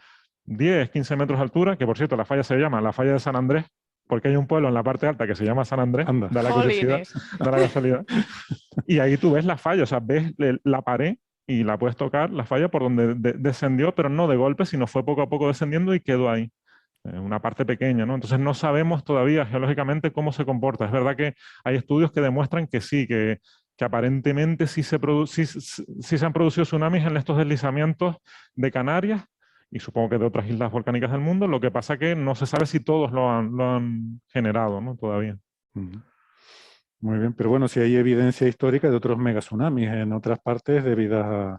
10, 15 metros de altura, que por cierto la falla se llama la falla de San Andrés, porque hay un pueblo en la parte alta que se llama San Andrés, da la curiosidad, da la casualidad. Y ahí tú ves la falla, o sea, ves la pared y la puedes tocar, la falla por donde descendió, pero no de golpe, sino fue poco a poco descendiendo y quedó ahí. Una parte pequeña, ¿no? Entonces no sabemos todavía geológicamente cómo se comporta. Es verdad que hay estudios que demuestran que sí, que aparentemente sí se han producido tsunamis en estos deslizamientos de Canarias, y supongo que de otras islas volcánicas del mundo. Lo que pasa que no se sabe si todos lo han generado, ¿no? Todavía. Muy bien, pero bueno, si hay evidencia histórica de otros megatsunamis en otras partes debidas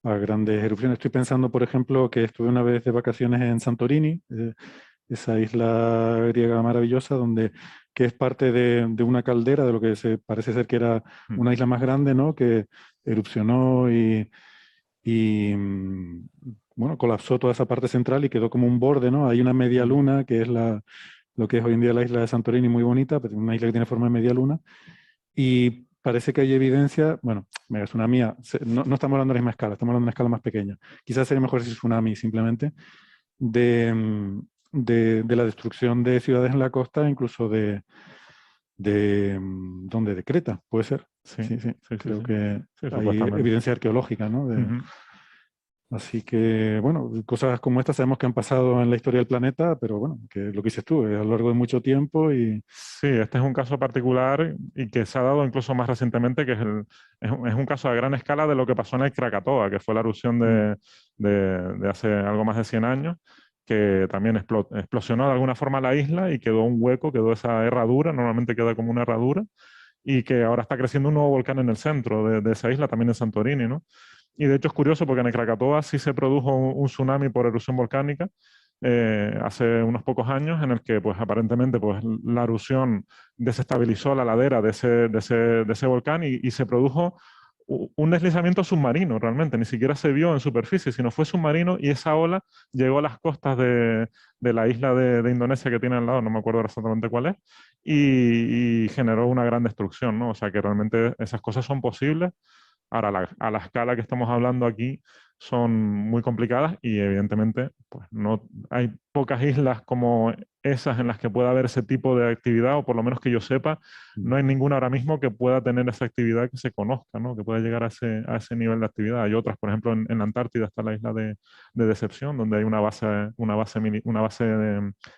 a grandes erupciones. Estoy pensando, por ejemplo, que estuve una vez de vacaciones en Santorini, esa isla griega maravillosa, que es parte de una caldera, de lo que parece ser que era una isla más grande, ¿no? Que erupcionó y bueno, colapsó toda esa parte central y quedó como un borde, ¿no? Hay una media luna, que es lo que es hoy en día la isla de Santorini, muy bonita, pero una isla que tiene forma de media luna. Y parece que hay evidencia, bueno, megatsunami, no estamos hablando de la misma escala, estamos hablando de una escala más pequeña. Quizás sería mejor si tsunami simplemente, de la destrucción de ciudades en la costa, incluso de ¿dónde? De Creta, puede ser. Sí, Sí, sí. sí, Creo sí. que Sí, hay supuestamente. evidencia arqueológica, ¿no? Ujú. Así que, bueno, cosas como estas sabemos que han pasado en la historia del planeta, pero bueno, que lo que dices tú, a lo largo de mucho tiempo y... Sí, este es un caso particular y que se ha dado incluso más recientemente, que es un caso a gran escala de lo que pasó en el Krakatoa, que fue la erupción de hace algo más de 100 años, que también explosionó de alguna forma la isla y quedó un hueco, quedó esa herradura, normalmente queda como una herradura, y que ahora está creciendo un nuevo volcán en el centro de esa isla, también en Santorini, ¿no? Y de hecho es curioso porque en el Krakatoa sí se produjo un tsunami por erupción volcánica hace unos pocos años, en el que pues aparentemente pues, la erupción desestabilizó la ladera de ese volcán y se produjo un deslizamiento submarino realmente, ni siquiera se vio en superficie, sino fue submarino y esa ola llegó a las costas de la isla de Indonesia que tiene al lado, no me acuerdo exactamente cuál es, y generó una gran destrucción, ¿no? O sea que realmente esas cosas son posibles. Ahora, a la escala que estamos hablando aquí son muy complicadas y evidentemente pues, no, hay pocas islas como esas en las que pueda haber ese tipo de actividad, o por lo menos que yo sepa, no hay ninguna ahora mismo que pueda tener esa actividad que se conozca, ¿no? Que pueda llegar a ese nivel de actividad. Hay otras, por ejemplo, en la Antártida está la isla de Decepción, donde hay una base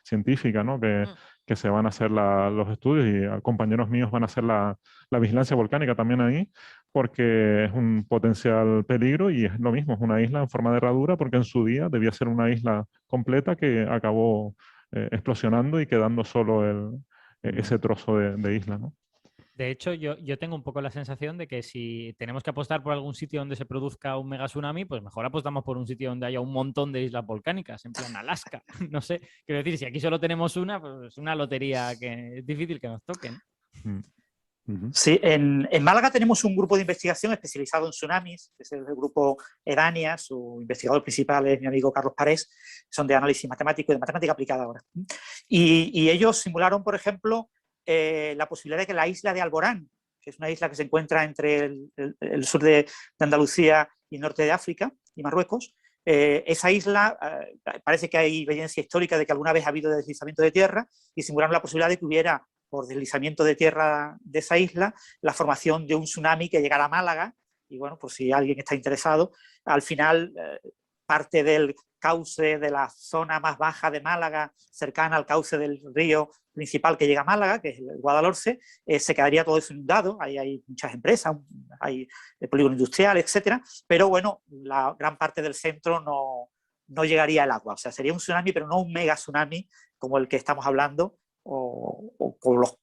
científica, ¿no? Que se van a hacer los estudios y compañeros míos van a hacer la vigilancia volcánica también ahí, porque es un potencial peligro y es lo mismo, es una isla en forma de herradura, porque en su día debía ser una isla completa que acabó explosionando y quedando solo ese trozo de isla, ¿no? De hecho, yo tengo un poco la sensación de que si tenemos que apostar por algún sitio donde se produzca un mega tsunami, pues mejor apostamos por un sitio donde haya un montón de islas volcánicas, en plan Alaska. No sé, quiero decir, si aquí solo tenemos una, pues es una lotería que es difícil que nos toquen. Sí, en Málaga tenemos un grupo de investigación especializado en tsunamis, que es el grupo Edania, su investigador principal es mi amigo Carlos Parés, son de análisis matemático y de matemática aplicada ahora. Y ellos simularon, por ejemplo, la posibilidad de que la isla de Alborán, que es una isla que se encuentra entre el sur de Andalucía y el norte de África y Marruecos, esa isla parece que hay evidencia histórica de que alguna vez ha habido deslizamiento de tierra y simularon la posibilidad de que hubiera por deslizamiento de tierra de esa isla, la formación de un tsunami que llegara a Málaga, y bueno, pues si alguien está interesado, al final parte del cauce de la zona más baja de Málaga, cercana al cauce del río principal que llega a Málaga, que es el Guadalhorce, se quedaría todo eso inundado, ahí hay muchas empresas, hay polígono industrial, etcétera, pero bueno, la gran parte del centro no llegaría el agua, o sea, sería un tsunami, pero no un mega tsunami como el que estamos hablando, o con los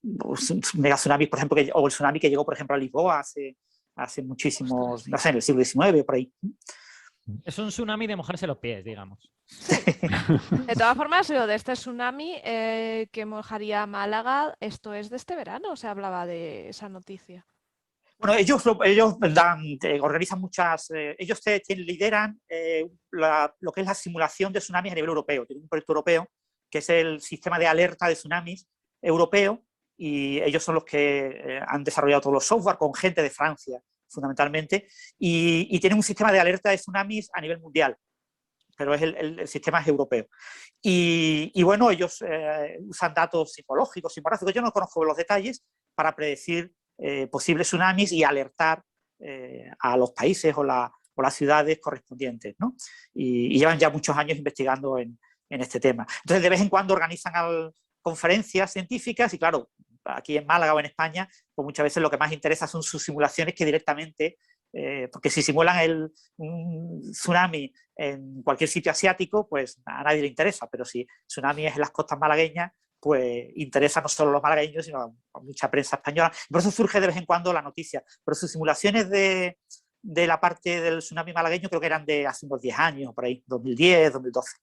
mega tsunamis, por ejemplo, o el tsunami que llegó, por ejemplo, a Lisboa hace muchísimos, no sé, en el siglo XIX, por ahí. Es un tsunami de mojarse los pies, digamos. De todas formas, lo de este tsunami que mojaría Málaga, esto es de este verano, se hablaba de esa noticia. Bueno, ellos organizan muchas, ellos lideran lo que es la simulación de tsunamis a nivel europeo. Tienen un proyecto europeo que es el sistema de alerta de tsunamis europeo, y ellos son los que han desarrollado todos los software con gente de Francia, fundamentalmente, y tienen un sistema de alerta de tsunamis a nivel mundial, pero el sistema es europeo. Y bueno, ellos usan datos sismológicos, sismográficos, yo no conozco los detalles, para predecir posibles tsunamis y alertar a los países o las ciudades correspondientes, ¿no? Y llevan ya muchos años investigando en este tema. Entonces, de vez en cuando organizan conferencias científicas y, claro, aquí en Málaga o en España, pues muchas veces lo que más interesa son sus simulaciones que directamente, porque si simulan un tsunami en cualquier sitio asiático, pues a nadie le interesa, pero si tsunami es en las costas malagueñas, pues interesa no solo a los malagueños, sino a mucha prensa española. Por eso surge de vez en cuando la noticia. Pero sus simulaciones de la parte del tsunami malagueño creo que eran de hace unos 10 años, por ahí, 2010, 2012.